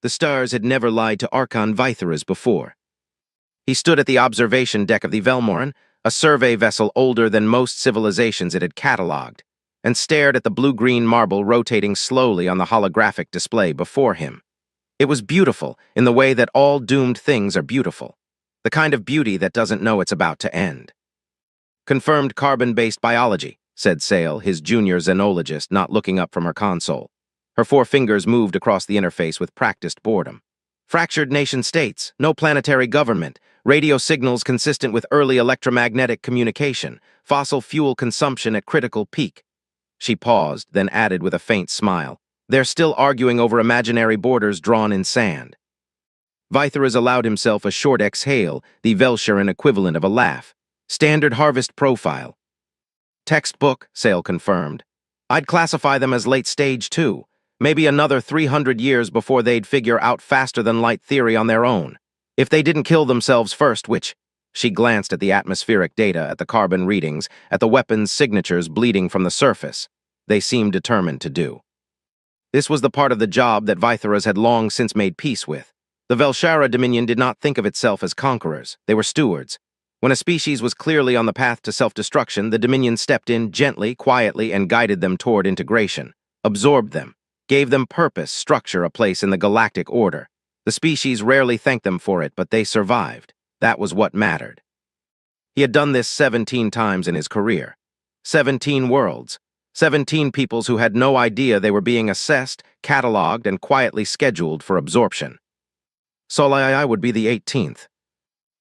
The stars had never lied to Archon Vytheras before. He stood at the observation deck of the Velmoran, a survey vessel older than most civilizations it had catalogued, and stared at the blue-green marble rotating slowly on the holographic display before him. It was beautiful in the way that all doomed things are beautiful, the kind of beauty that doesn't know it's about to end. "Confirmed carbon-based biology," said Sale, his junior xenologist, not looking up from her console. Her 4 fingers moved across the interface with practiced boredom. "Fractured nation-states, no planetary government, radio signals consistent with early electromagnetic communication, fossil fuel consumption at critical peak." She paused, then added with a faint smile, "They're still arguing over imaginary borders drawn in sand." Vytheras allowed himself a short exhale, the Velsharan equivalent of a laugh. "Standard harvest profile." "Textbook," Sale confirmed. "I'd classify them as late stage too. Maybe another 300 years before they'd figure out faster-than-light theory on their own. If they didn't kill themselves first, which—" She glanced at the atmospheric data, at the carbon readings, at the weapons' signatures bleeding from the surface. They seemed determined to do. This was the part of the job that Vytheras had long since made peace with. The Velshara Dominion did not think of itself as conquerors. They were stewards. When a species was clearly on the path to self-destruction, the Dominion stepped in gently, quietly, and guided them toward integration, absorbed them, gave them purpose, structure, a place in the galactic order. The species rarely thanked them for it, but they survived. That was what mattered. He had done this 17 times in his career. 17 worlds. 17 peoples who had no idea they were being assessed, catalogued, and quietly scheduled for absorption. Solii would be the 18th.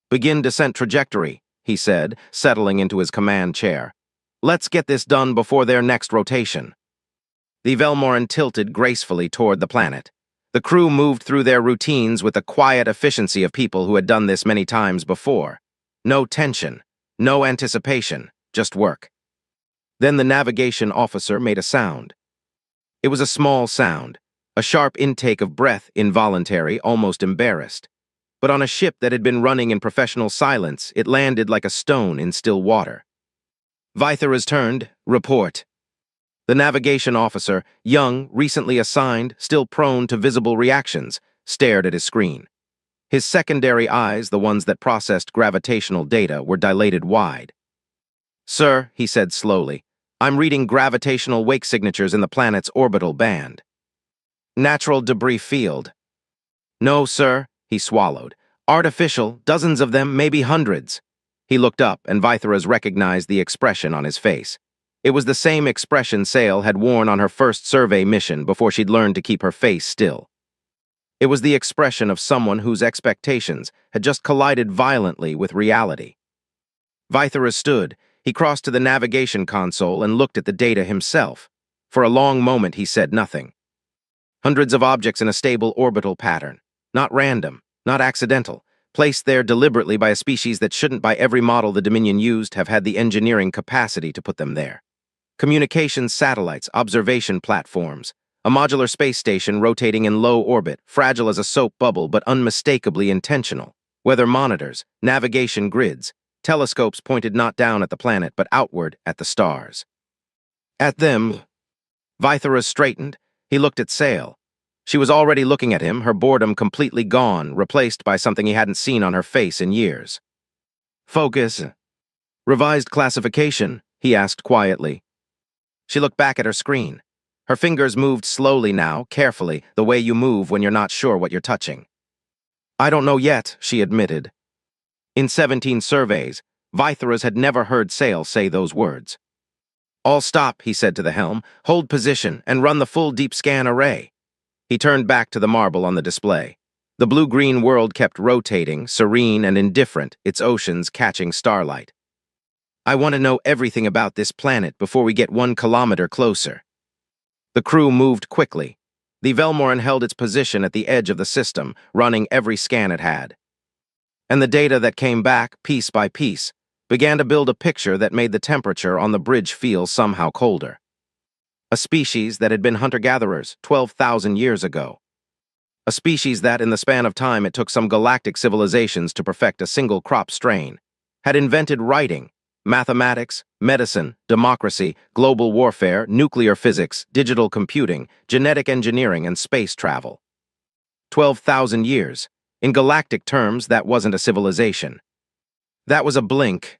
"Begin descent trajectory," he said, settling into his command chair. "Let's get this done before their next rotation." The Velmoran tilted gracefully toward the planet. The crew moved through their routines with the quiet efficiency of people who had done this many times before. No tension, no anticipation, just work. Then the navigation officer made a sound. It was a small sound, a sharp intake of breath, involuntary, almost embarrassed. But on a ship that had been running in professional silence, it landed like a stone in still water. Vytheras turned. "Report." The navigation officer, young, recently assigned, still prone to visible reactions, stared at his screen. His secondary eyes, the ones that processed gravitational data, were dilated wide. "Sir," he said slowly, "I'm reading gravitational wake signatures in the planet's orbital band." "Natural debris field." "No, sir," he swallowed. "Artificial, dozens of them, maybe hundreds." He looked up, and Vytheras recognized the expression on his face. It was the same expression Sale had worn on her first survey mission before she'd learned to keep her face still. It was the expression of someone whose expectations had just collided violently with reality. Vytheras stood. He crossed to the navigation console and looked at the data himself. For a long moment he said nothing. Hundreds of objects in a stable orbital pattern. Not random, not accidental, placed there deliberately by a species that shouldn't, by every model the Dominion used, have had the engineering capacity to put them there. Communications satellites, observation platforms, a modular space station rotating in low orbit, fragile as a soap bubble but unmistakably intentional, weather monitors, navigation grids, telescopes pointed not down at the planet but outward at the stars. At them, Vytheras straightened. He looked at Sale. She was already looking at him, her boredom completely gone, replaced by something he hadn't seen on her face in years. "Focus. Revised classification?" he asked quietly. She looked back at her screen. Her fingers moved slowly now, carefully, the way you move when you're not sure what you're touching. "I don't know yet," she admitted. In 17 surveys, Vytheras had never heard Sale say those words. "All stop," he said to the helm. "Hold position and run the full deep scan array." He turned back to the marble on the display. The blue-green world kept rotating, serene and indifferent, its oceans catching starlight. "I want to know everything about this planet before we get 1 kilometer closer." The crew moved quickly. The Velmoran held its position at the edge of the system, running every scan it had. And the data that came back, piece by piece, began to build a picture that made the temperature on the bridge feel somehow colder. A species that had been hunter-gatherers 12,000 years ago. A species that, in the span of time it took some galactic civilizations to perfect a single crop strain, had invented writing, mathematics, medicine, democracy, global warfare, nuclear physics, digital computing, genetic engineering, and space travel. 12,000 years. In galactic terms, that wasn't a civilization. That was a blink.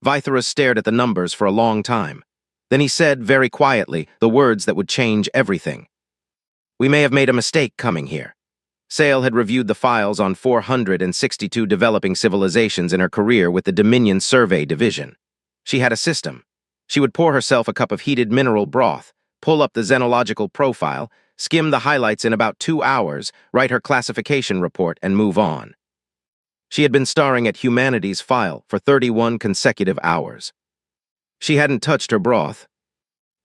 Vytharus stared at the numbers for a long time. Then he said, very quietly, the words that would change everything. "We may have made a mistake coming here." Sale had reviewed the files on 462 developing civilizations in her career with the Dominion Survey Division. She had a system. She would pour herself a cup of heated mineral broth, pull up the xenological profile, skim the highlights in about 2 hours, write her classification report, and move on. She had been staring at humanity's file for 31 consecutive hours. She hadn't touched her broth.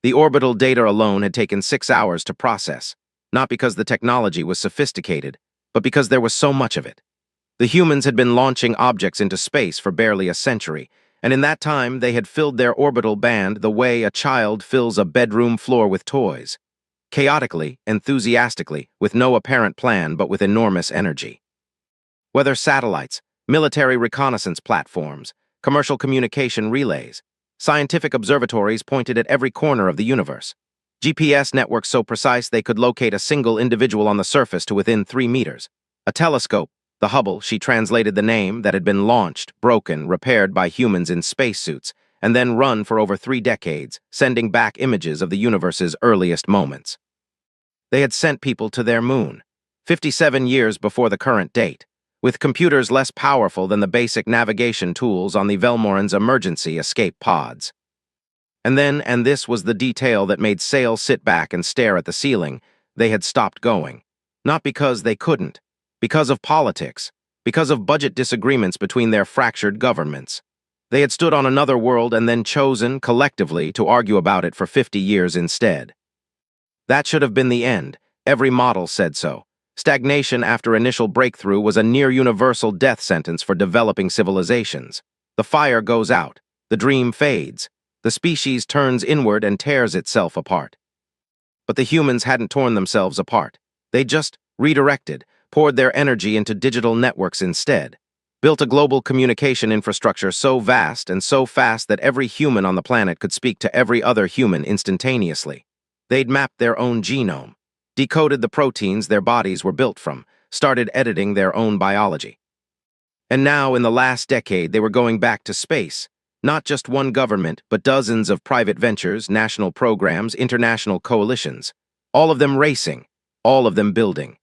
The orbital data alone had taken 6 hours to process, not because the technology was sophisticated, but because there was so much of it. The humans had been launching objects into space for barely a century, and in that time they had filled their orbital band the way a child fills a bedroom floor with toys. Chaotically, enthusiastically, with no apparent plan but with enormous energy. Whether satellites, military reconnaissance platforms, commercial communication relays, scientific observatories pointed at every corner of the universe. GPS networks so precise they could locate a single individual on the surface to within 3 meters. A telescope, the Hubble, she translated the name, that had been launched, broken, repaired by humans in spacesuits, and then run for over 3 decades, sending back images of the universe's earliest moments. They had sent people to their moon, 57 years before the current date, with computers less powerful than the basic navigation tools on the Velmoran's emergency escape pods. And this was the detail that made Sale sit back and stare at the ceiling, they had stopped going. Not because they couldn't, because of politics, because of budget disagreements between their fractured governments. They had stood on another world and then chosen, collectively, to argue about it for 50 years instead. That should have been the end. Every model said so. Stagnation after initial breakthrough was a near-universal death sentence for developing civilizations. The fire goes out. The dream fades. The species turns inward and tears itself apart. But the humans hadn't torn themselves apart. They just redirected, poured their energy into digital networks instead, built a global communication infrastructure so vast and so fast that every human on the planet could speak to every other human instantaneously. They'd mapped their own genome, decoded the proteins their bodies were built from, started editing their own biology. And now, in the last decade, they were going back to space. Not just one government, but dozens of private ventures, national programs, international coalitions. All of them racing, all of them building.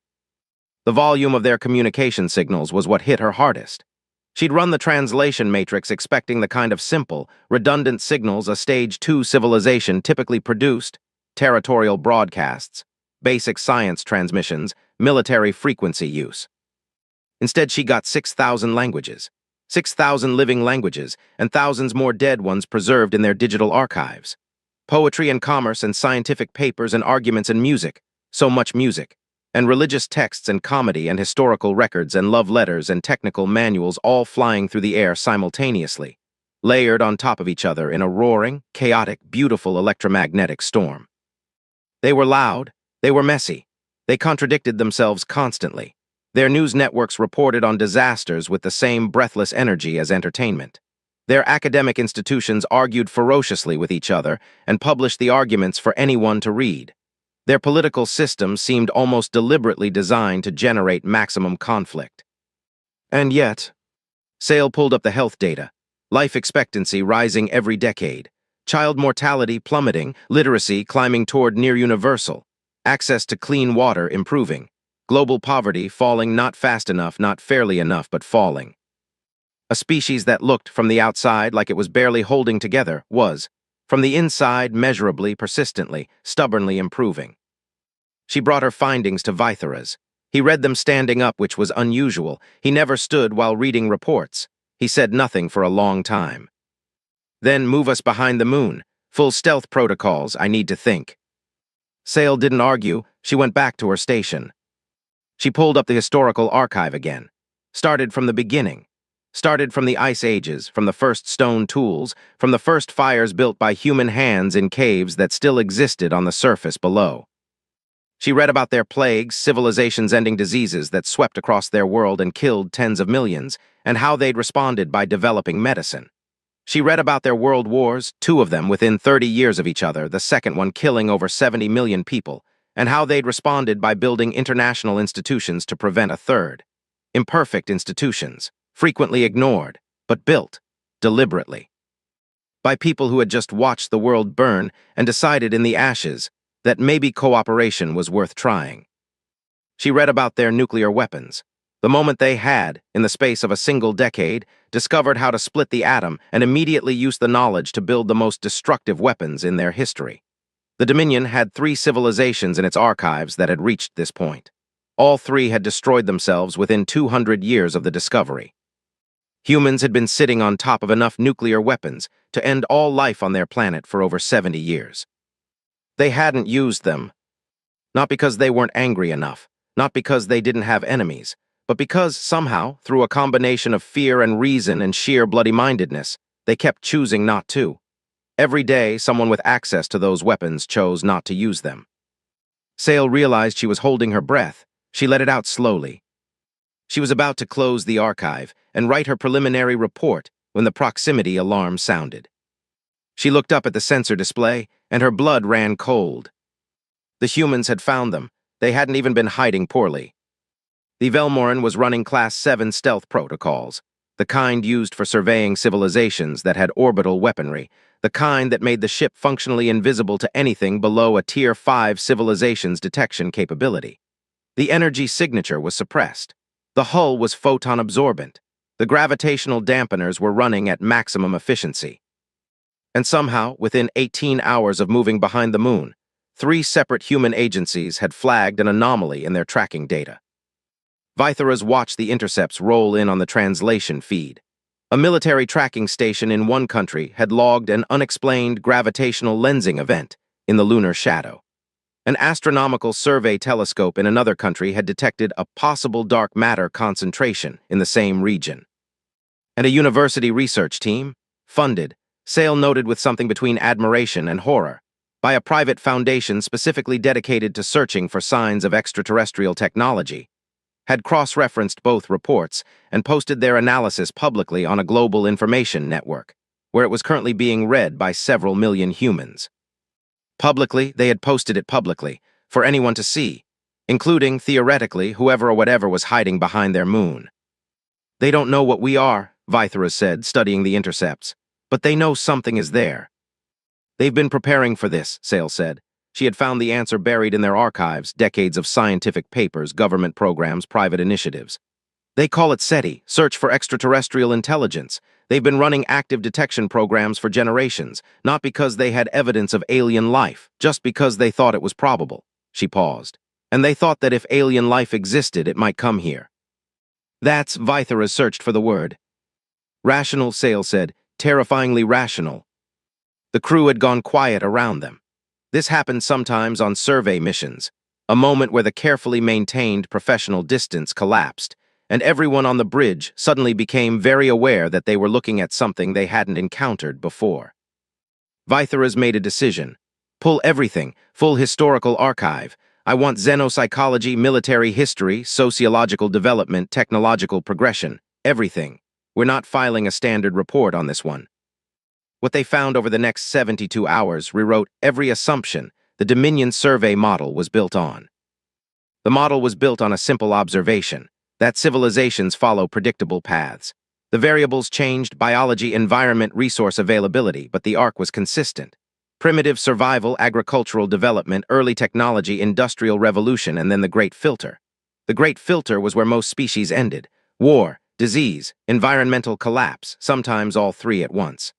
The volume of their communication signals was what hit her hardest. She'd run the translation matrix expecting the kind of simple, redundant signals a Stage 2 civilization typically produced: territorial broadcasts, basic science transmissions, military frequency use. Instead, she got 6,000 languages. 6,000 living languages, and thousands more dead ones preserved in their digital archives. Poetry and commerce and scientific papers and arguments and music, so much music, and religious texts and comedy and historical records and love letters and technical manuals all flying through the air simultaneously, layered on top of each other in a roaring, chaotic, beautiful electromagnetic storm. They were loud, they were messy, they contradicted themselves constantly. Their news networks reported on disasters with the same breathless energy as entertainment. Their academic institutions argued ferociously with each other and published the arguments for anyone to read. Their political system seemed almost deliberately designed to generate maximum conflict. And yet, Sale pulled up the health data. Life expectancy rising every decade. Child mortality plummeting, literacy climbing toward near universal. Access to clean water improving. Global poverty falling, not fast enough, not fairly enough, but falling. A species that looked, from the outside, like it was barely holding together, was, from the inside, measurably, persistently, stubbornly improving. She brought her findings to Vytharus. He read them standing up, which was unusual. He never stood while reading reports. He said nothing for a long time. Then move us behind the moon. Full stealth protocols, I need to think. Sale didn't argue. She went back to her station. She pulled up the historical archive again. Started from the beginning. Started from the ice ages, from the first stone tools, from the first fires built by human hands in caves that still existed on the surface below. She read about their plagues, civilizations-ending diseases that swept across their world and killed tens of millions, and how they'd responded by developing medicine. She read about their world wars, 2 of them within 30 years of each other, the second one killing over 70 million people, and how they'd responded by building international institutions to prevent a third. Imperfect institutions, frequently ignored, but built, deliberately. By people who had just watched the world burn and decided in the ashes that maybe cooperation was worth trying. She read about their nuclear weapons. The moment they had, in the space of a single decade, discovered how to split the atom and immediately used the knowledge to build the most destructive weapons in their history. The Dominion had 3 civilizations in its archives that had reached this point. All 3 had destroyed themselves within 200 years of the discovery. Humans had been sitting on top of enough nuclear weapons to end all life on their planet for over 70 years. They hadn't used them. Not because they weren't angry enough, not because they didn't have enemies, but because somehow, through a combination of fear and reason and sheer bloody-mindedness, they kept choosing not to. Every day, someone with access to those weapons chose not to use them. Sale realized she was holding her breath. She let it out slowly. She was about to close the archive and write her preliminary report when the proximity alarm sounded. She looked up at the sensor display, and her blood ran cold. The humans had found them. They hadn't even been hiding poorly. The Velmoran was running Class 7 stealth protocols, the kind used for surveying civilizations that had orbital weaponry, the kind that made the ship functionally invisible to anything below a Tier 5 civilization's detection capability. The energy signature was suppressed. The hull was photon-absorbent. The gravitational dampeners were running at maximum efficiency. And somehow, within 18 hours of moving behind the moon, 3 separate human agencies had flagged an anomaly in their tracking data. Vytheras watched the intercepts roll in on the translation feed. A military tracking station in one country had logged an unexplained gravitational lensing event in the lunar shadow. An astronomical survey telescope in another country had detected a possible dark matter concentration in the same region. And a university research team, funded, Sale noted with something between admiration and horror, by a private foundation specifically dedicated to searching for signs of extraterrestrial technology, had cross-referenced both reports and posted their analysis publicly on a global information network, where it was currently being read by several million humans. Publicly, they had posted it publicly, for anyone to see, including, theoretically, whoever or whatever was hiding behind their moon. They don't know what we are, Vytheras said, studying the intercepts, but they know something is there. They've been preparing for this, Sale said. She had found the answer buried in their archives, decades of scientific papers, government programs, private initiatives. They call it SETI, Search for Extraterrestrial Intelligence. They've been running active detection programs for generations, not because they had evidence of alien life, just because they thought it was probable. She paused. And they thought that if alien life existed, it might come here. That's Vytheras searched for the word. Rational, Sale said, terrifyingly rational. The crew had gone quiet around them. This happened sometimes on survey missions, a moment where the carefully maintained professional distance collapsed, and everyone on the bridge suddenly became very aware that they were looking at something they hadn't encountered before. Vytheras made a decision. Pull everything, full historical archive. I want xenopsychology, military history, sociological development, technological progression, everything. We're not filing a standard report on this one. What they found over the next 72 hours rewrote every assumption the Dominion survey model was built on. The model was built on a simple observation, that civilizations follow predictable paths. The variables changed: biology, environment, resource availability, but the arc was consistent. Primitive survival, agricultural development, early technology, industrial revolution, and then the Great Filter. The Great Filter was where most species ended. War, disease, environmental collapse, sometimes all 3 at once.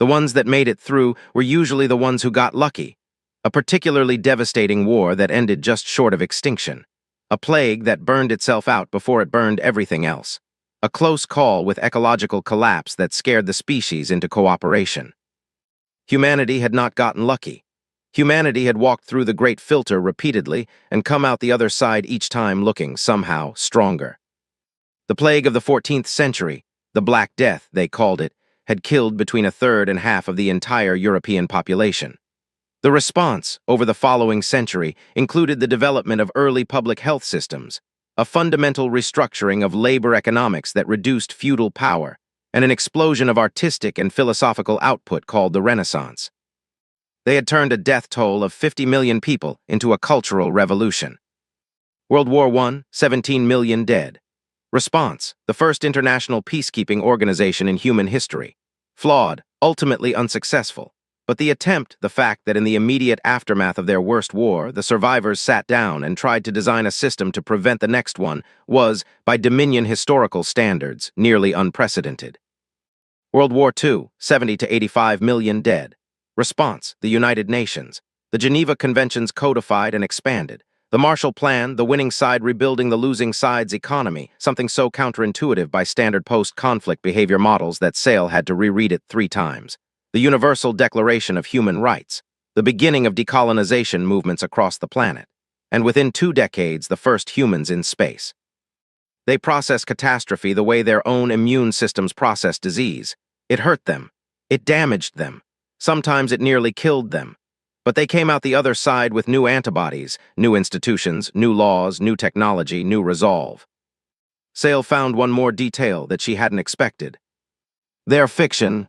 The ones that made it through were usually the ones who got lucky. A particularly devastating war that ended just short of extinction. A plague that burned itself out before it burned everything else. A close call with ecological collapse that scared the species into cooperation. Humanity had not gotten lucky. Humanity had walked through the Great Filter repeatedly and come out the other side each time looking, somehow, stronger. The plague of the 14th century, the Black Death, they called it, had killed between a third and half of the entire European population. The response, over the following century, included the development of early public health systems, a fundamental restructuring of labor economics that reduced feudal power, and an explosion of artistic and philosophical output called the Renaissance. They had turned a death toll of 50 million people into a cultural revolution. World War I, 17 million dead. Response, the first international peacekeeping organization in human history. Flawed, ultimately unsuccessful. But the attempt, the fact that in the immediate aftermath of their worst war, the survivors sat down and tried to design a system to prevent the next one, was, by Dominion historical standards, nearly unprecedented. World War II, 70 to 85 million dead. Response, the United Nations. The Geneva Conventions codified and expanded. The Marshall Plan, the winning side rebuilding the losing side's economy, something so counterintuitive by standard post-conflict behavior models that Sale had to reread it 3 times. The Universal Declaration of Human Rights, the beginning of decolonization movements across the planet, and within 2 decades, the first humans in space. They process catastrophe the way their own immune systems process disease. It hurt them. It damaged them. Sometimes it nearly killed them. But they came out the other side with new antibodies, new institutions, new laws, new technology, new resolve. Sale found one more detail that she hadn't expected. Their fiction.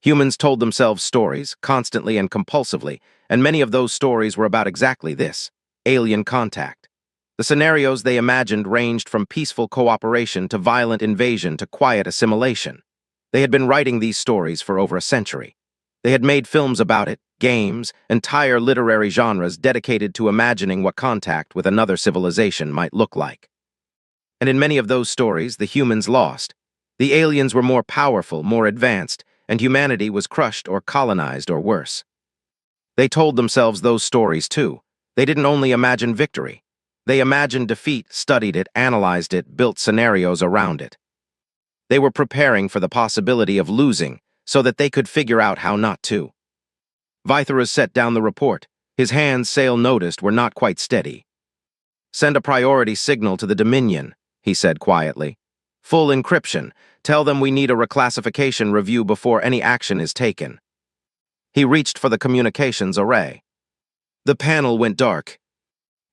Humans told themselves stories, constantly and compulsively, and many of those stories were about exactly this: alien contact. The scenarios they imagined ranged from peaceful cooperation to violent invasion to quiet assimilation. They had been writing these stories for over a century. They had made films about it, games, entire literary genres dedicated to imagining what contact with another civilization might look like. And in many of those stories, the humans lost. The aliens were more powerful, more advanced, and humanity was crushed or colonized or worse. They told themselves those stories too. They didn't only imagine victory. They imagined defeat, studied it, analyzed it, built scenarios around it. They were preparing for the possibility of losing so that they could figure out how not to. Vytharas set down the report. His hands, Sale noticed, were not quite steady. "Send a priority signal to the Dominion," he said quietly. "Full encryption. Tell them we need a reclassification review before any action is taken." He reached for the communications array. The panel went dark.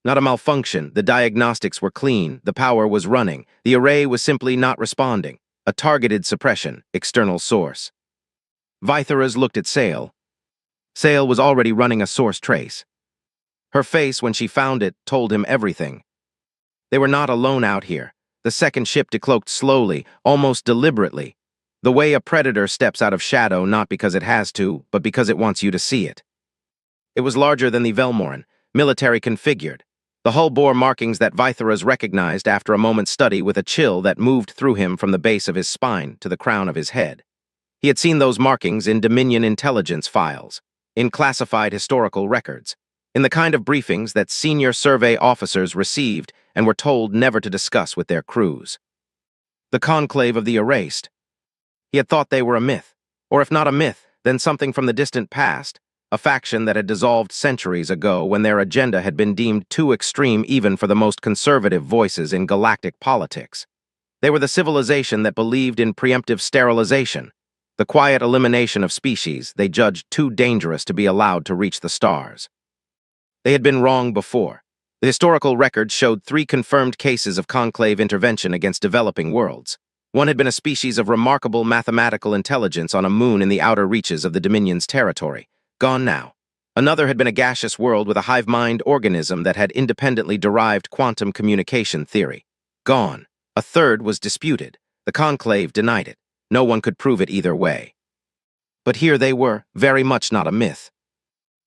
Not a malfunction. The diagnostics were clean. The power was running. The array was simply not responding. A targeted suppression, external source. Vytharas looked at Sale. Sale was already running a source trace. Her face, when she found it, told him everything. They were not alone out here. The second ship decloaked slowly, almost deliberately, the way a predator steps out of shadow not because it has to, but because it wants you to see it. It was larger than the Velmoran, military configured. The hull bore markings that Vytharas recognized after a moment's study with a chill that moved through him from the base of his spine to the crown of his head. He had seen those markings in Dominion intelligence files, in classified historical records, in the kind of briefings that senior survey officers received and were told never to discuss with their crews. The conclave of the erased. He had thought they were a myth, or if not a myth, then something from the distant past, a faction that had dissolved centuries ago when their agenda had been deemed too extreme even for the most conservative voices in galactic politics. They were the civilization that believed in preemptive sterilization, the quiet elimination of species they judged too dangerous to be allowed to reach the stars. They had been wrong before. The historical record showed 3 confirmed cases of conclave intervention against developing worlds. One had been a species of remarkable mathematical intelligence on a moon in the outer reaches of the Dominion's territory, gone now. Another had been a gaseous world with a hive-mind organism that had independently derived quantum communication theory, gone. A third was disputed. The conclave denied it. No one could prove it either way. But here they were, very much not a myth.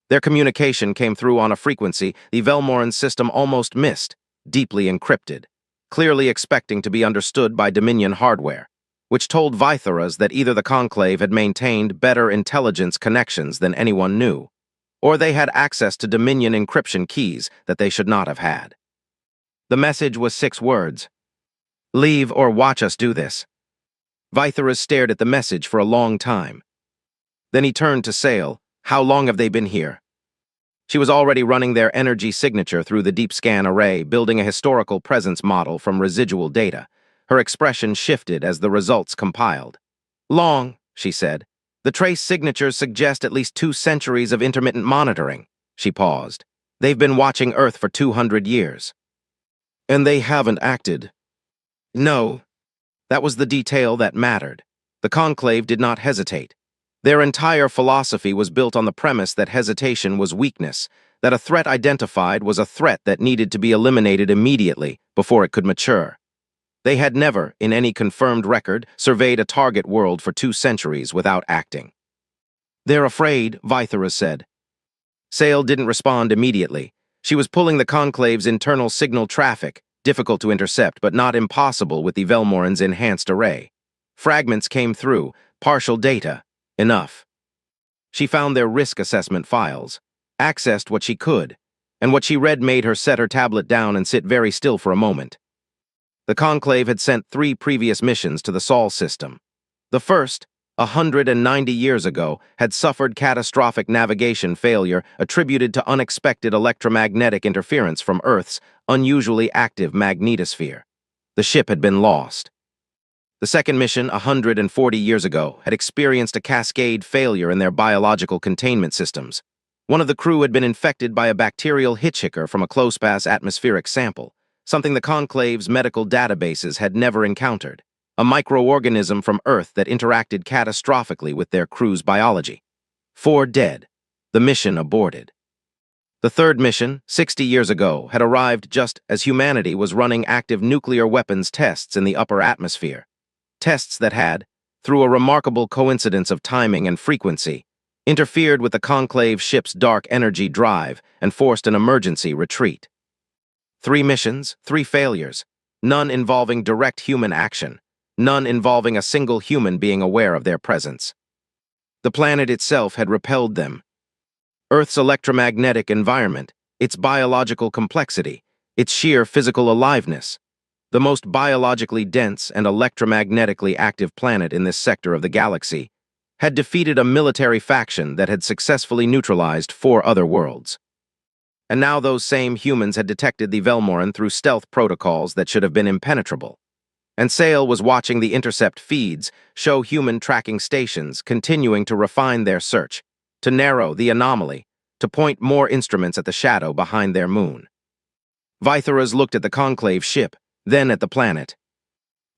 Their communication came through on a frequency the Velmoran system almost missed, deeply encrypted, clearly expecting to be understood by Dominion hardware, which told Vytharas that either the Conclave had maintained better intelligence connections than anyone knew, or they had access to Dominion encryption keys that they should not have had. The message was 6 words. "Leave or watch us do this." Vytharas stared at the message for a long time. Then he turned to Sale. "How long have they been here?" She was already running their energy signature through the deep scan array, building a historical presence model from residual data. Her expression shifted as the results compiled. "Long," she said. "The trace signatures suggest at least 2 centuries of intermittent monitoring." She paused. "They've been watching Earth for 200 years. And they haven't acted." "No." That was the detail that mattered. The Conclave did not hesitate. Their entire philosophy was built on the premise that hesitation was weakness, that a threat identified was a threat that needed to be eliminated immediately before it could mature. They had never, in any confirmed record, surveyed a target world for 2 centuries without acting. "They're afraid," Vythera said. Sale didn't respond immediately. She was pulling the Conclave's internal signal traffic, difficult to intercept but not impossible with the Velmoran's enhanced array. Fragments came through, partial data, enough. She found their risk assessment files, accessed what she could, and what she read made her set her tablet down and sit very still for a moment. The Conclave had sent 3 previous missions to the Sol system. The first, 190 years ago, had suffered catastrophic navigation failure attributed to unexpected electromagnetic interference from Earth's unusually active magnetosphere. The ship had been lost. The second mission, 140 years ago, had experienced a cascade failure in their biological containment systems. One of the crew had been infected by a bacterial hitchhiker from a close-pass atmospheric sample, something the Conclave's medical databases had never encountered. A microorganism from Earth that interacted catastrophically with their crew's biology. 4 dead. The mission aborted. The third mission, 60 years ago, had arrived just as humanity was running active nuclear weapons tests in the upper atmosphere. Tests that had, through a remarkable coincidence of timing and frequency, interfered with the Conclave ship's dark energy drive and forced an emergency retreat. 3 missions, 3 failures, none involving direct human action. None involving a single human being aware of their presence. The planet itself had repelled them. Earth's electromagnetic environment, its biological complexity, its sheer physical aliveness, the most biologically dense and electromagnetically active planet in this sector of the galaxy, had defeated a military faction that had successfully neutralized 4 other worlds. And now those same humans had detected the Velmoran through stealth protocols that should have been impenetrable. And Sale was watching the intercept feeds show human tracking stations continuing to refine their search, to narrow the anomaly, to point more instruments at the shadow behind their moon. Vytheras looked at the Conclave ship, then at the planet.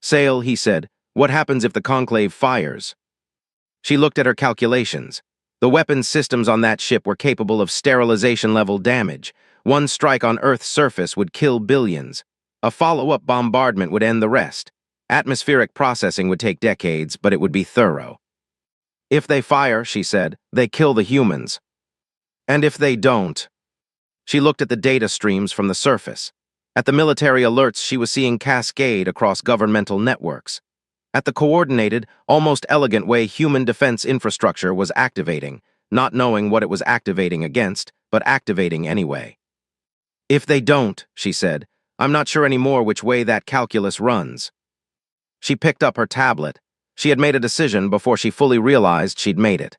"Sale," he said, "what happens if the Conclave fires?" She looked at her calculations. The weapons systems on that ship were capable of sterilization-level damage. One strike on Earth's surface would kill billions. A follow-up bombardment would end the rest. Atmospheric processing would take decades, but it would be thorough. "If they fire," she said, "they kill the humans. And if they don't..." She looked at the data streams from the surface. At the military alerts she was seeing cascade across governmental networks. At the coordinated, almost elegant way human defense infrastructure was activating, not knowing what it was activating against, but activating anyway. "If they don't," she said, "I'm not sure anymore which way that calculus runs." She picked up her tablet. She had made a decision before she fully realized she'd made it.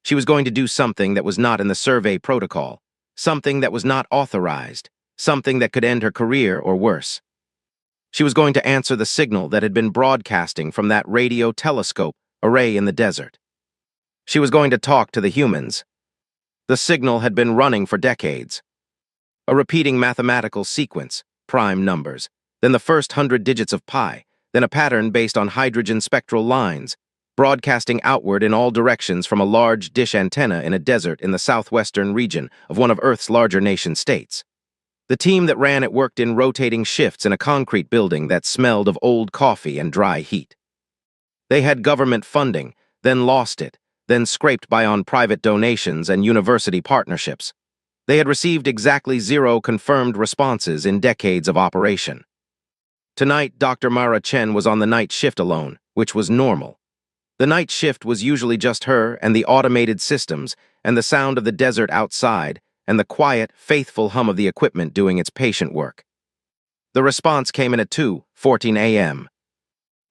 She was going to do something that was not in the survey protocol, something that was not authorized, something that could end her career or worse. She was going to answer the signal that had been broadcasting from that radio telescope array in the desert. She was going to talk to the humans. The signal had been running for decades. A repeating mathematical sequence, prime numbers, then the first 100 digits of pi, then a pattern based on hydrogen spectral lines, broadcasting outward in all directions from a large dish antenna in a desert in the southwestern region of one of Earth's larger nation-states. The team that ran it worked in rotating shifts in a concrete building that smelled of old coffee and dry heat. They had government funding, then lost it, then scraped by on private donations and university partnerships. They had received exactly 0 confirmed responses in decades of operation. Tonight, Dr. Mara Chen was on the night shift alone, which was normal. The night shift was usually just her and the automated systems and the sound of the desert outside and the quiet, faithful hum of the equipment doing its patient work. The response came in at 2:14 a.m.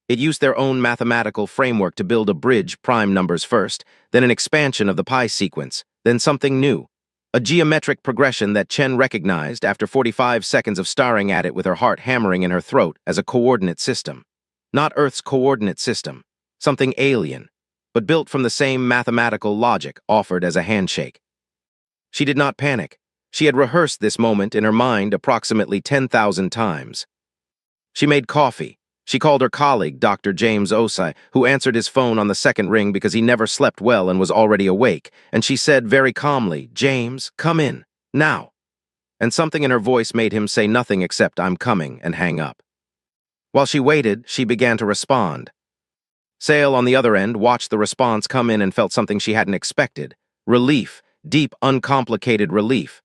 It used their own mathematical framework to build a bridge prime numbers first, then an expansion of the pi sequence, then something new. A geometric progression that Chen recognized after 45 seconds of staring at it with her heart hammering in her throat as a coordinate system. Not Earth's coordinate system, something alien, but built from the same mathematical logic offered as a handshake. She did not panic. She had rehearsed this moment in her mind approximately 10,000 times. She made coffee. She called her colleague, Dr. James Osai, who answered his phone on the second ring because he never slept well and was already awake, and she said very calmly, "James, come in, now." And something in her voice made him say nothing except, "I'm coming," and hang up. While she waited, she began to respond. Sale, on the other end, watched the response come in and felt something she hadn't expected. Relief, deep, uncomplicated relief.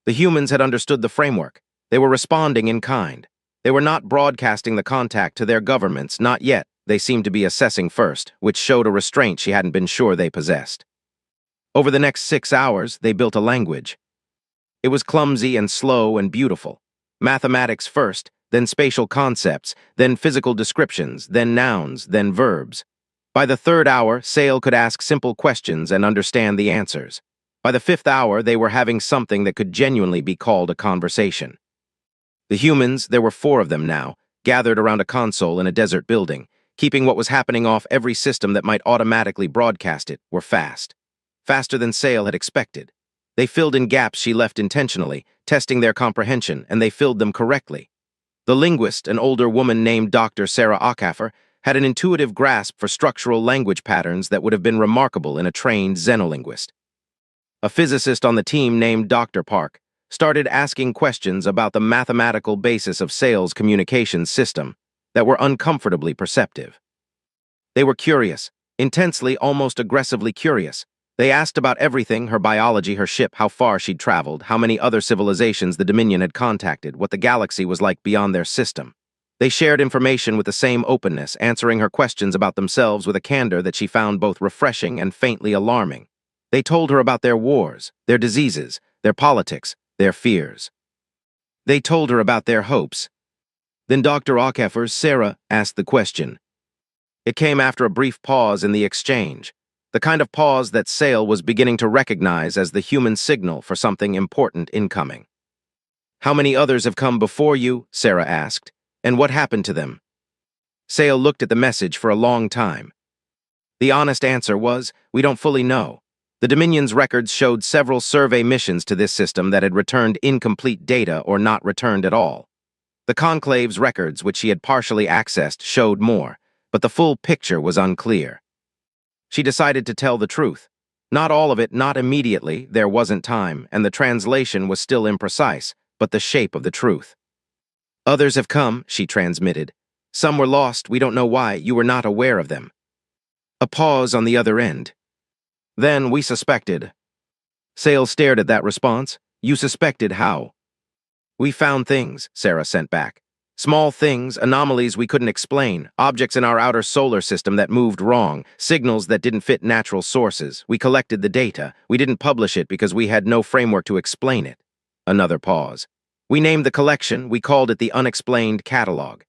The humans had understood the framework. They were responding in kind. They were not broadcasting the contact to their governments, not yet. They seemed to be assessing first, which showed a restraint she hadn't been sure they possessed. Over the next 6 hours, they built a language. It was clumsy and slow and beautiful. Mathematics first, then spatial concepts, then physical descriptions, then nouns, then verbs. By the third hour, Sale could ask simple questions and understand the answers. By the fifth hour, they were having something that could genuinely be called a conversation. The humans, there were 4 of them now, gathered around a console in a desert building, keeping what was happening off every system that might automatically broadcast it, were fast. Faster than Sale had expected. They filled in gaps she left intentionally, testing their comprehension, and they filled them correctly. The linguist, an older woman named Dr. Sarah Ackafer, had an intuitive grasp for structural language patterns that would have been remarkable in a trained xenolinguist. A physicist on the team named Dr. Park started asking questions about the mathematical basis of Sale's communications system that were uncomfortably perceptive. They were curious, intensely, almost aggressively curious. They asked about everything: her biology, her ship, how far she'd traveled, how many other civilizations the Dominion had contacted, what the galaxy was like beyond their system. They shared information with the same openness, answering her questions about themselves with a candor that she found both refreshing and faintly alarming. They told her about their wars, their diseases, their politics, their fears. They told her about their hopes. Then Dr. Ackafer's Sarah asked the question. It came after a brief pause in the exchange, the kind of pause that Sale was beginning to recognize as the human signal for something important incoming. "How many others have come before you?" Sarah asked. "And what happened to them?" Sale looked at the message for a long time. The honest answer was, "We don't fully know." The Dominion's records showed several survey missions to this system that had returned incomplete data or not returned at all. The Conclave's records, which she had partially accessed, showed more, but the full picture was unclear. She decided to tell the truth. Not all of it, not immediately, there wasn't time, and the translation was still imprecise, but the shape of the truth. "Others have come," she transmitted. "Some were lost, we don't know why, you were not aware of them." A pause on the other end. "Then we suspected." Sale stared at that response. "You suspected how?" "We found things," Sarah sent back. "Small things, anomalies we couldn't explain, objects in our outer solar system that moved wrong, signals that didn't fit natural sources. We collected the data. We didn't publish it because we had no framework to explain it." Another pause. "We named the collection. We called it the Unexplained Catalog."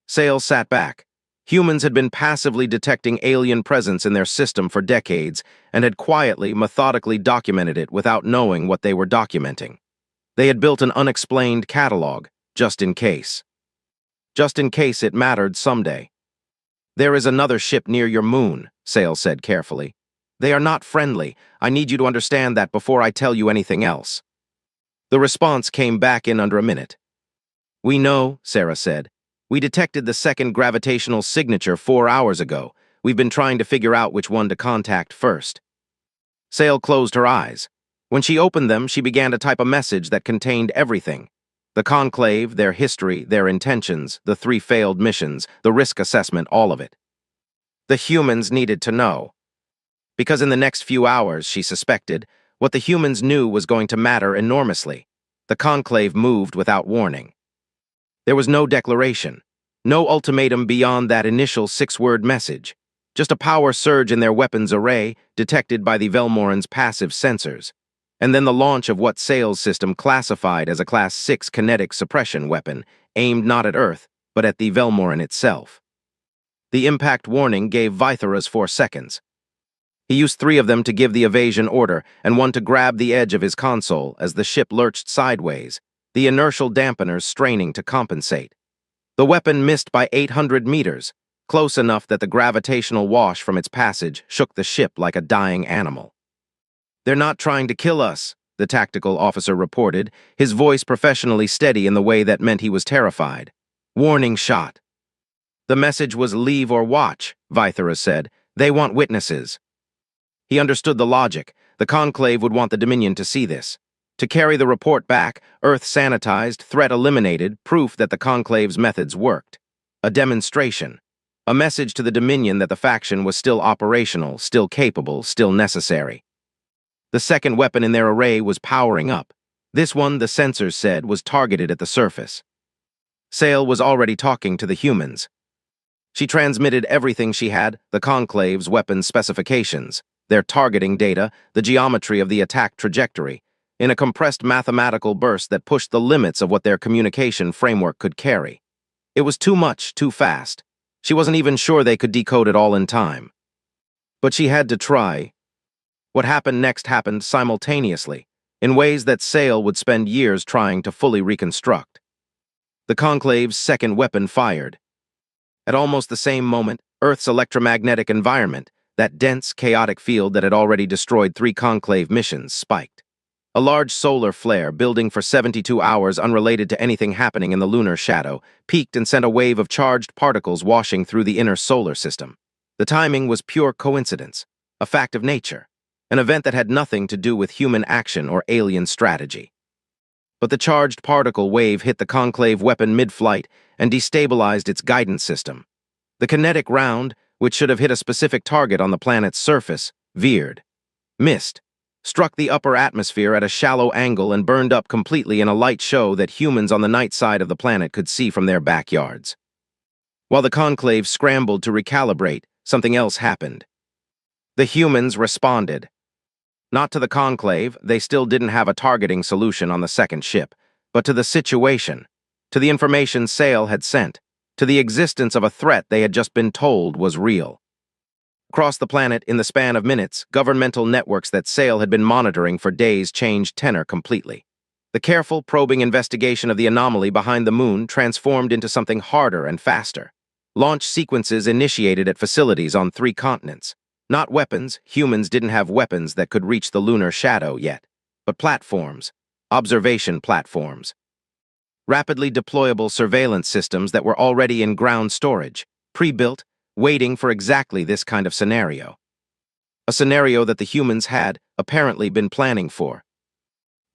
Sale sat back. Humans had been passively detecting alien presence in their system for decades and had quietly, methodically documented it without knowing what they were documenting. They had built an unexplained catalog, just in case. Just in case it mattered someday. "There is another ship near your moon," Sale said carefully. "They are not friendly. I need you to understand that before I tell you anything else." The response came back in under a minute. "We know," Sarah said. "We detected the second gravitational signature 4 hours ago. We've been trying to figure out which one to contact first." Sale closed her eyes. When she opened them, she began to type a message that contained everything. The Conclave, their history, their intentions, the 3 failed missions, the risk assessment, all of it. The humans needed to know. Because in the next few hours, she suspected, what the humans knew was going to matter enormously. The Conclave moved without warning. There was no declaration, no ultimatum beyond that initial 6-word message, just a power surge in their weapons array detected by the Velmoran's passive sensors, and then the launch of what Sale's system classified as a Class 6 kinetic suppression weapon, aimed not at Earth, but at the Velmoran itself. The impact warning gave Vythera's 4 seconds. He used 3 of them to give the evasion order, and 1 to grab the edge of his console as the ship lurched sideways, the inertial dampeners straining to compensate. The weapon missed by 800 meters, close enough that the gravitational wash from its passage shook the ship like a dying animal. "They're not trying to kill us," the tactical officer reported, his voice professionally steady in the way that meant he was terrified. "Warning shot." The message was leave or watch, Vythera said. They want witnesses. He understood the logic. The Conclave would want the Dominion to see this. To carry the report back, Earth sanitized, threat eliminated, proof that the Conclave's methods worked. A demonstration. A message to the Dominion that the faction was still operational, still capable, still necessary. The second weapon in their array was powering up. This one, the sensors said, was targeted at the surface. Sale was already talking to the humans. She transmitted everything she had, the Conclave's weapon specifications, their targeting data, the geometry of the attack trajectory, in a compressed mathematical burst that pushed the limits of what their communication framework could carry. It was too much, too fast. She wasn't even sure they could decode it all in time. But she had to try. What happened next happened simultaneously, in ways that Sale would spend years trying to fully reconstruct. The Conclave's second weapon fired. At almost the same moment, Earth's electromagnetic environment, that dense, chaotic field that had already destroyed 3 Conclave missions, spiked. A large solar flare, building for 72 hours unrelated to anything happening in the lunar shadow, peaked and sent a wave of charged particles washing through the inner solar system. The timing was pure coincidence, a fact of nature, an event that had nothing to do with human action or alien strategy. But the charged particle wave hit the Conclave weapon mid-flight and destabilized its guidance system. The kinetic round, which should have hit a specific target on the planet's surface, veered, missed, struck the upper atmosphere at a shallow angle and burned up completely in a light show that humans on the night side of the planet could see from their backyards. While the Conclave scrambled to recalibrate, something else happened. The humans responded. Not to the Conclave, they still didn't have a targeting solution on the second ship, but to the situation, to the information Sale had sent, to the existence of a threat they had just been told was real. Across the planet, in the span of minutes, governmental networks that Sale had been monitoring for days changed tenor completely. The careful, probing investigation of the anomaly behind the moon transformed into something harder and faster. Launch sequences initiated at facilities on 3 continents. Not weapons, humans didn't have weapons that could reach the lunar shadow yet, but platforms, observation platforms. Rapidly deployable surveillance systems that were already in ground storage, pre-built, waiting for exactly this kind of scenario. A scenario that the humans had, apparently, been planning for.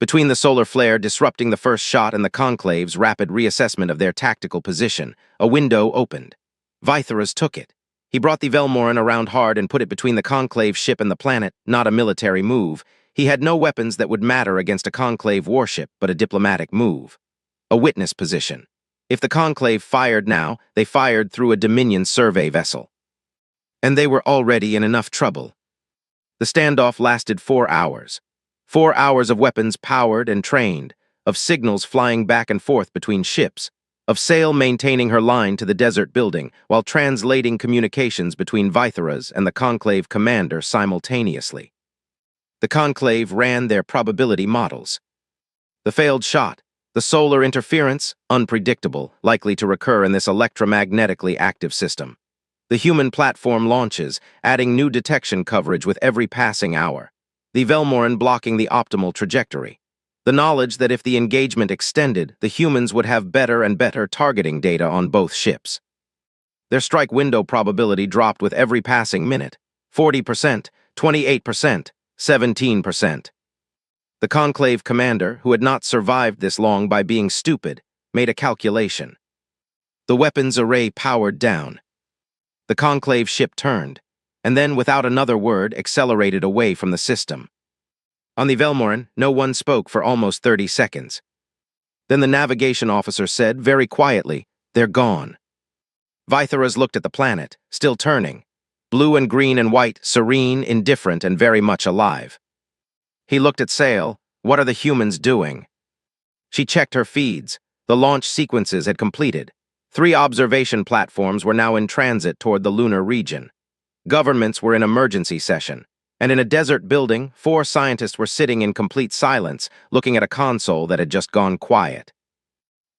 Between the solar flare disrupting the first shot and the Conclave's rapid reassessment of their tactical position, a window opened. Vythera's took it. He brought the Velmoran around hard and put it between the Conclave ship and the planet, not a military move. He had no weapons that would matter against a Conclave warship, but a diplomatic move. A witness position. If the Conclave fired now, they fired through a Dominion survey vessel. And they were already in enough trouble. The standoff lasted 4 hours. 4 hours of weapons powered and trained, of signals flying back and forth between ships, of Sale maintaining her line to the desert building while translating communications between Vythera's and the Conclave commander simultaneously. The Conclave ran their probability models. The failed shot, the solar interference, unpredictable, likely to recur in this electromagnetically active system. The human platform launches, adding new detection coverage with every passing hour. The Velmoran blocking the optimal trajectory. The knowledge that if the engagement extended, the humans would have better and better targeting data on both ships. Their strike window probability dropped with every passing minute. 40%, 28%, 17%. The Conclave commander, who had not survived this long by being stupid, made a calculation. The weapons array powered down. The Conclave ship turned, and then, without another word, accelerated away from the system. On the Velmoran, no one spoke for almost 30 seconds. Then the navigation officer said, very quietly, "They're gone." Vythera's looked at the planet, still turning. Blue and green and white, serene, indifferent, and very much alive. He looked at Sale. What are the humans doing? She checked her feeds. The launch sequences had completed. 3 observation platforms were now in transit toward the lunar region. Governments were in emergency session. And in a desert building, 4 scientists were sitting in complete silence, looking at a console that had just gone quiet.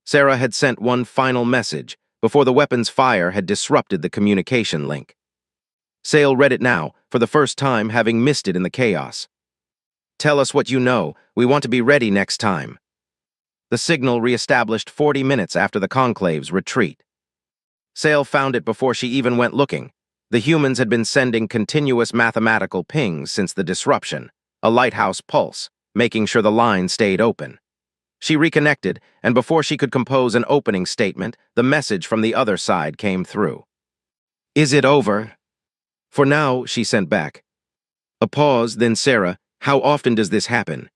Sarah had sent one final message before the weapon's fire had disrupted the communication link. Sale read it now, for the first time having missed it in the chaos. "Tell us what you know. We want to be ready next time." The signal reestablished 40 minutes after the Conclave's retreat. Sale found it before she even went looking. The humans had been sending continuous mathematical pings since the disruption, a lighthouse pulse, making sure the line stayed open. She reconnected, and before she could compose an opening statement, the message from the other side came through. "Is it over?" "For now," she sent back. A pause, then Sarah, "How often does this happen?"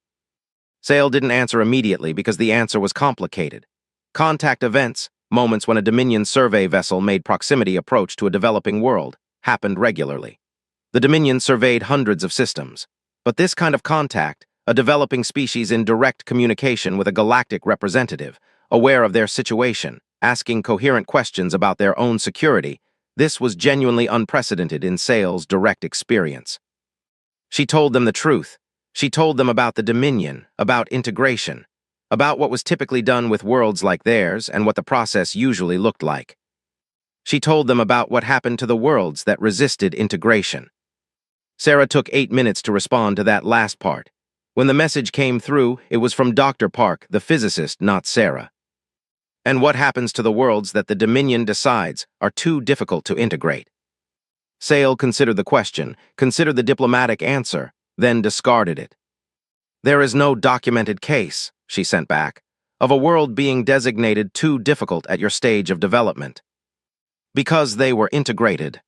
Sale didn't answer immediately because the answer was complicated. Contact events, moments when a Dominion survey vessel made proximity approach to a developing world, happened regularly. The Dominion surveyed hundreds of systems. But this kind of contact, a developing species in direct communication with a galactic representative, aware of their situation, asking coherent questions about their own security, this was genuinely unprecedented in Sale's direct experience. She told them the truth. She told them about the Dominion, about integration, about what was typically done with worlds like theirs and what the process usually looked like. She told them about what happened to the worlds that resisted integration. Sarah took 8 minutes to respond to that last part. When the message came through, it was from Dr. Park, the physicist, not Sarah. And what happens to the worlds that the Dominion decides are too difficult to integrate? Sale considered the question, considered the diplomatic answer, then discarded it. "There is no documented case," she sent back, "of a world being designated too difficult at your stage of development. Because they were integrated.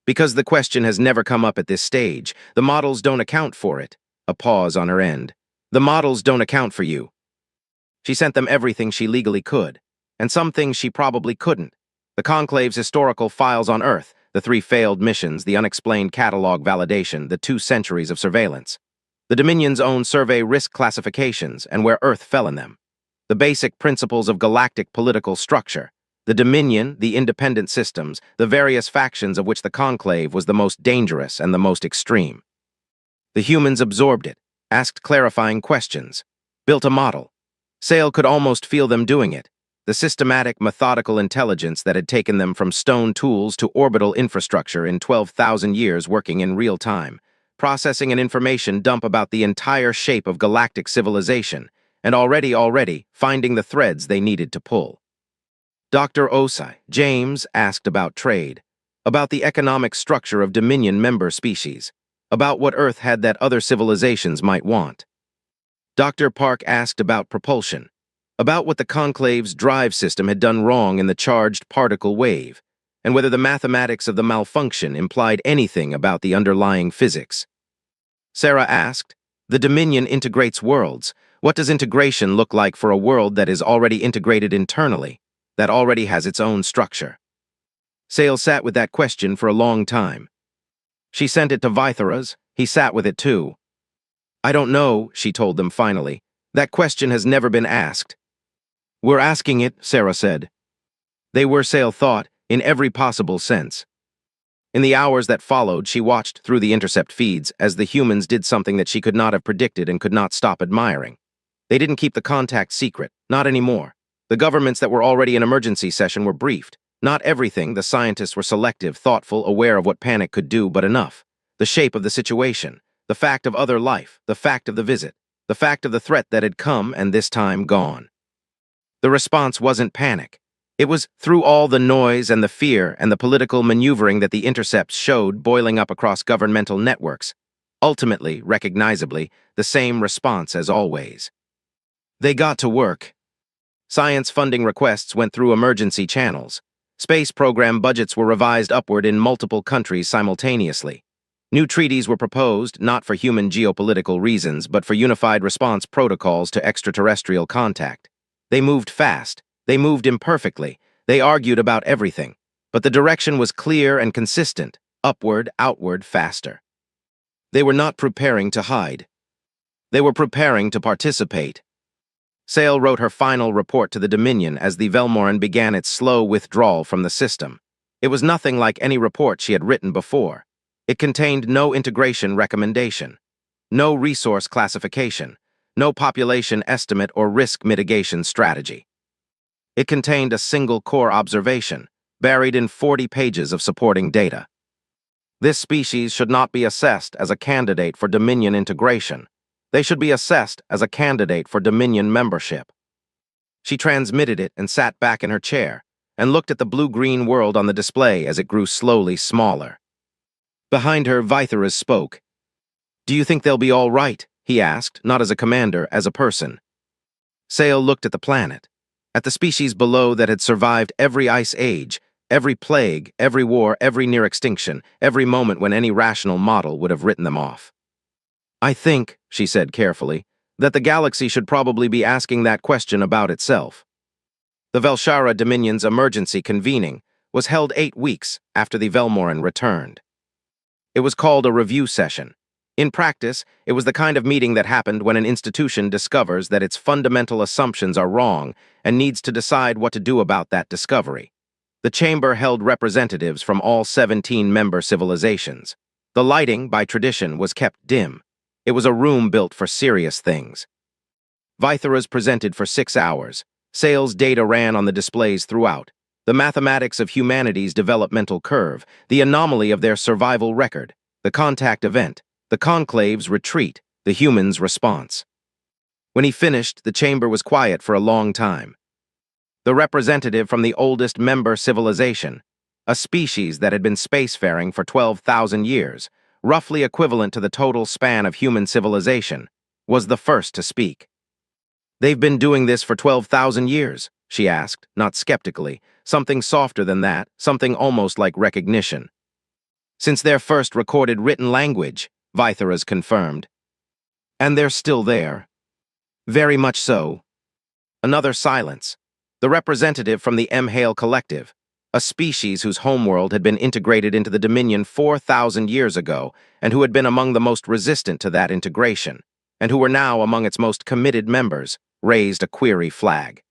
Because the question has never come up at this stage, the models don't account for it." A pause on her end. "The models don't account for you." She sent them everything she legally could, and some things she probably couldn't. The Conclave's historical files on Earth, the 3 failed missions, the unexplained catalog validation, the 2 centuries of surveillance. The Dominion's own survey risk classifications and where Earth fell in them. The basic principles of galactic political structure. The Dominion, the independent systems, the various factions of which the Conclave was the most dangerous and the most extreme. The humans absorbed it, asked clarifying questions, built a model. Sale could almost feel them doing it. The systematic, methodical intelligence that had taken them from stone tools to orbital infrastructure in 12,000 years working in real time, processing an information dump about the entire shape of galactic civilization, and already finding the threads they needed to pull. Dr. Osai, James, asked about trade, about the economic structure of Dominion member species, about what Earth had that other civilizations might want. Dr. Park asked about propulsion, about what the Conclave's drive system had done wrong in the charged particle wave, and whether the mathematics of the malfunction implied anything about the underlying physics. Sarah asked, "The Dominion integrates worlds. What does integration look like for a world that is already integrated internally, that already has its own structure?" Sale sat with that question for a long time. She sent it to Vytharas. He sat with it too. "I don't know," she told them finally. "That question has never been asked." "We're asking it," Sarah said. They were, Sale thought, in every possible sense. In the hours that followed, she watched through the intercept feeds as the humans did something that she could not have predicted and could not stop admiring. They didn't keep the contact secret, not anymore. The governments that were already in emergency session were briefed. Not everything, the scientists were selective, thoughtful, aware of what panic could do, but enough. The shape of the situation, the fact of other life, the fact of the visit, the fact of the threat that had come and this time gone. The response wasn't panic. It was through all the noise and the fear and the political maneuvering that the intercepts showed boiling up across governmental networks. Ultimately, recognizably, the same response as always. They got to work. Science funding requests went through emergency channels. Space program budgets were revised upward in multiple countries simultaneously. New treaties were proposed, not for human geopolitical reasons, but for unified response protocols to extraterrestrial contact. They moved fast. They moved imperfectly. They argued about everything. But the direction was clear and consistent, upward, outward, faster. They were not preparing to hide. They were preparing to participate. Sale wrote her final report to the Dominion as the Velmoran began its slow withdrawal from the system. It was nothing like any report she had written before. It contained no integration recommendation, no resource classification, no population estimate or risk mitigation strategy. It contained a single core observation, buried in 40 pages of supporting data. This species should not be assessed as a candidate for Dominion integration. They should be assessed as a candidate for Dominion membership. She transmitted it and sat back in her chair, and looked at the blue-green world on the display as it grew slowly smaller. Behind her, Vytharas spoke. "Do you think they'll be all right?" he asked, not as a commander, as a person. Sale looked at the planet, at the species below that had survived every ice age, every plague, every war, every near extinction, every moment when any rational model would have written them off. "I think," she said carefully, "that the galaxy should probably be asking that question about itself." The Velshara Dominion's emergency convening was held 8 weeks after the Velmoran returned. It was called a review session. In practice, it was the kind of meeting that happened when an institution discovers that its fundamental assumptions are wrong and needs to decide what to do about that discovery. The chamber held representatives from all 17 member civilizations. The lighting, by tradition, was kept dim. It was a room built for serious things. Vytharas presented for 6 hours. Sales data ran on the displays throughout. The mathematics of humanity's developmental curve, the anomaly of their survival record, the contact event, the conclave's retreat, the human's response. When he finished, the chamber was quiet for a long time. The representative from the oldest member civilization, a species that had been spacefaring for 12,000 years, roughly equivalent to the total span of human civilization, was the first to speak. "They've been doing this for 12,000 years, she asked, not skeptically, something softer than that, something almost like recognition. "Since their first recorded written language," Vytharas confirmed. "And they're still there." "Very much so." Another silence. The representative from the M-Hale Collective, a species whose homeworld had been integrated into the Dominion 4,000 years ago, and who had been among the most resistant to that integration, and who were now among its most committed members, raised a query flag.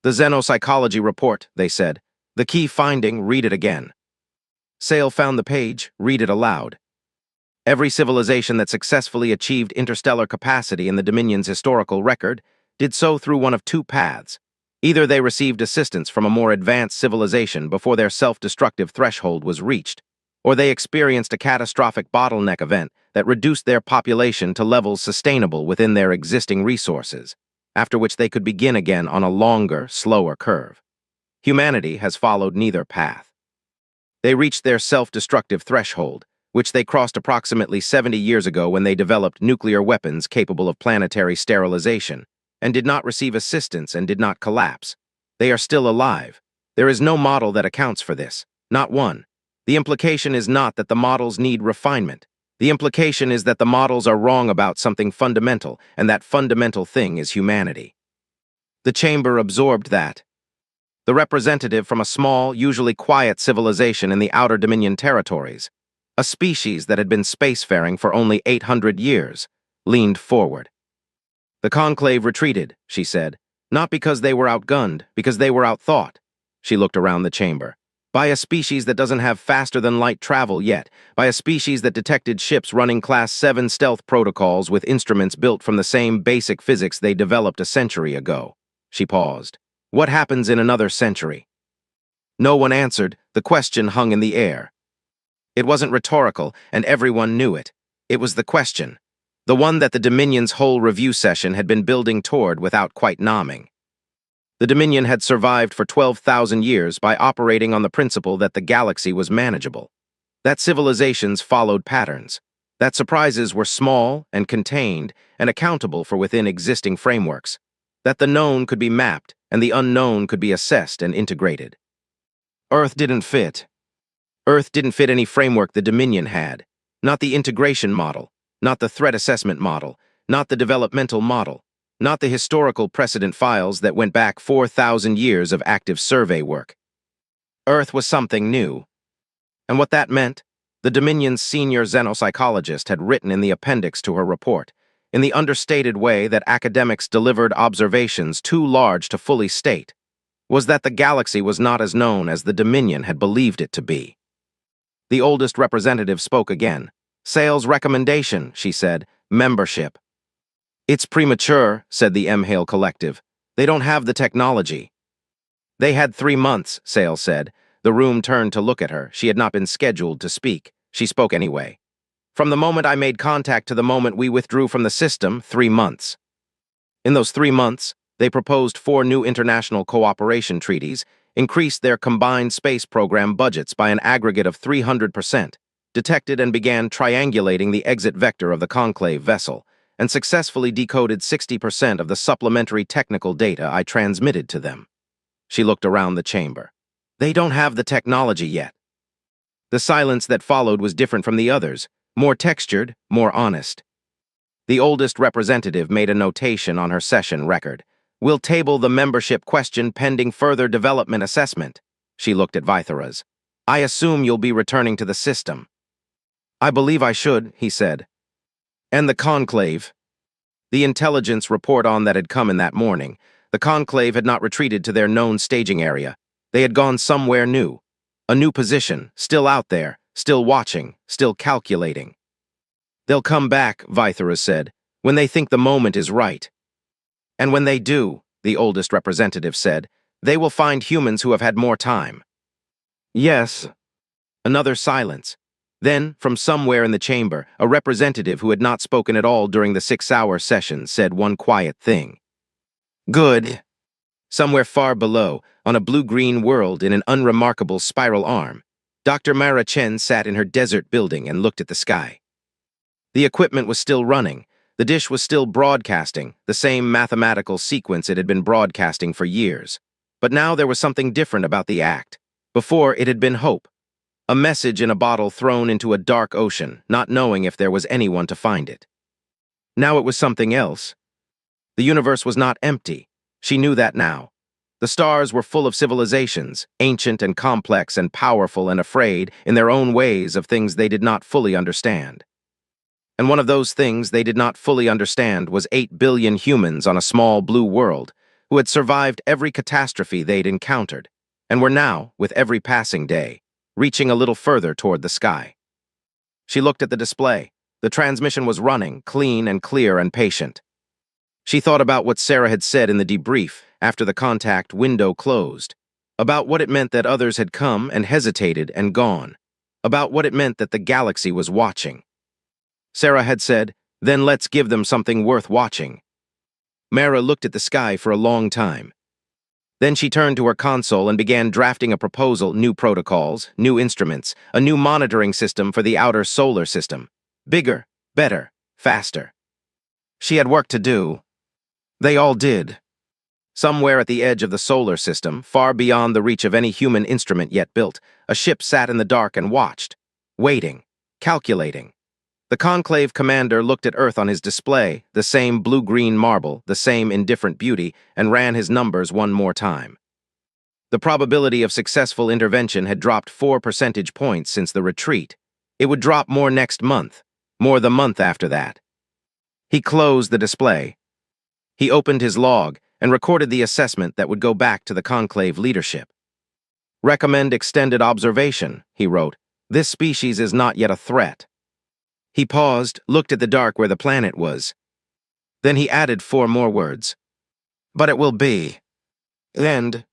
"The xenopsychology report," they said. "The key finding, read it again." Sale found the page, read it aloud. "Every civilization that successfully achieved interstellar capacity in the Dominion's historical record did so through one of 2 paths. Either they received assistance from a more advanced civilization before their self-destructive threshold was reached, or they experienced a catastrophic bottleneck event that reduced their population to levels sustainable within their existing resources, after which they could begin again on a longer, slower curve. Humanity has followed neither path. They reached their self-destructive threshold, which they crossed approximately 70 years ago when they developed nuclear weapons capable of planetary sterilization, and did not receive assistance and did not collapse. They are still alive. There is no model that accounts for this, not one. The implication is not that the models need refinement. The implication is that the models are wrong about something fundamental, and that fundamental thing is humanity." The chamber absorbed that. The representative from a small, usually quiet civilization in the Outer Dominion territories, a species that had been spacefaring for only 800 years, leaned forward. "The conclave retreated," she said, "not because they were outgunned, because they were outthought." She looked around the chamber. "By a species that doesn't have faster-than-light travel yet, by a species that detected ships running Class 7 stealth protocols with instruments built from the same basic physics they developed a century ago." She paused. "What happens in another century?" No one answered. The question hung in the air. It wasn't rhetorical, and everyone knew it. It was the question, the one that the Dominion's whole review session had been building toward without quite nomming. The Dominion had survived for 12,000 years by operating on the principle that the galaxy was manageable, that civilizations followed patterns, that surprises were small and contained and accountable for within existing frameworks, that the known could be mapped and the unknown could be assessed and integrated. Earth didn't fit. Earth didn't fit any framework the Dominion had, not the integration model, not the threat assessment model, not the developmental model, not the historical precedent files that went back 4,000 years of active survey work. Earth was something new. And what that meant, the Dominion's senior xenopsychologist had written in the appendix to her report, in the understated way that academics delivered observations too large to fully state, was that the galaxy was not as known as the Dominion had believed it to be. The oldest representative spoke again. "Sale's recommendation," she said, "membership." "It's premature," said the M-Hale Collective. "They don't have the technology." "They had 3 months," Sale said. The room turned to look at her. She had not been scheduled to speak. She spoke anyway. "From the moment I made contact to the moment we withdrew from the system, 3 months. In those 3 months, they proposed 4 new international cooperation treaties, increased their combined space program budgets by an aggregate of 300%, detected and began triangulating the exit vector of the conclave vessel, and successfully decoded 60% of the supplementary technical data I transmitted to them. She looked around the chamber. They don't have the technology yet. The silence that followed was different from the others, more textured, more honest. The oldest representative made a notation on her session record. "We'll table the membership question pending further development assessment." She looked at Vytharas. "I assume you'll be returning to the system." "I believe I should," he said. "And the conclave." The intelligence report on that had come in that morning. The conclave had not retreated to their known staging area. They had gone somewhere new. A new position, still out there, still watching, still calculating. "They'll come back," Vytharas said, "when they think the moment is right." "And when they do," the oldest representative said, "they will find humans who have had more time." "Yes." Another silence. Then, from somewhere in the chamber, a representative who had not spoken at all during the 6-hour session said one quiet thing. "Good." Somewhere far below, on a blue-green world in an unremarkable spiral arm, Dr. Mara Chen sat in her desert building and looked at the sky. The equipment was still running. The dish was still broadcasting, the same mathematical sequence it had been broadcasting for years. But now there was something different about the act. Before, it had been hope. A message in a bottle thrown into a dark ocean, not knowing if there was anyone to find it. Now it was something else. The universe was not empty. She knew that now. The stars were full of civilizations, ancient and complex and powerful and afraid in their own ways of things they did not fully understand. And one of those things they did not fully understand was 8 billion humans on a small blue world who had survived every catastrophe they'd encountered and were now, with every passing day, reaching a little further toward the sky. She looked at the display. The transmission was running, clean and clear and patient. She thought about what Sarah had said in the debrief after the contact window closed, about what it meant that others had come and hesitated and gone, about what it meant that the galaxy was watching. Sarah had said, "Then let's give them something worth watching." Mara looked at the sky for a long time. Then she turned to her console and began drafting a proposal, new protocols, new instruments, a new monitoring system for the outer solar system. Bigger, better, faster. She had work to do. They all did. Somewhere at the edge of the solar system, far beyond the reach of any human instrument yet built, a ship sat in the dark and watched, waiting, calculating. The conclave commander looked at Earth on his display, the same blue-green marble, the same indifferent beauty, and ran his numbers one more time. The probability of successful intervention had dropped 4 percentage points since the retreat. It would drop more next month, more the month after that. He closed the display. He opened his log and recorded the assessment that would go back to the conclave leadership. "Recommend extended observation," he wrote. "This species is not yet a threat." He paused, looked at the dark where the planet was. Then he added 4 more words. "But it will be. And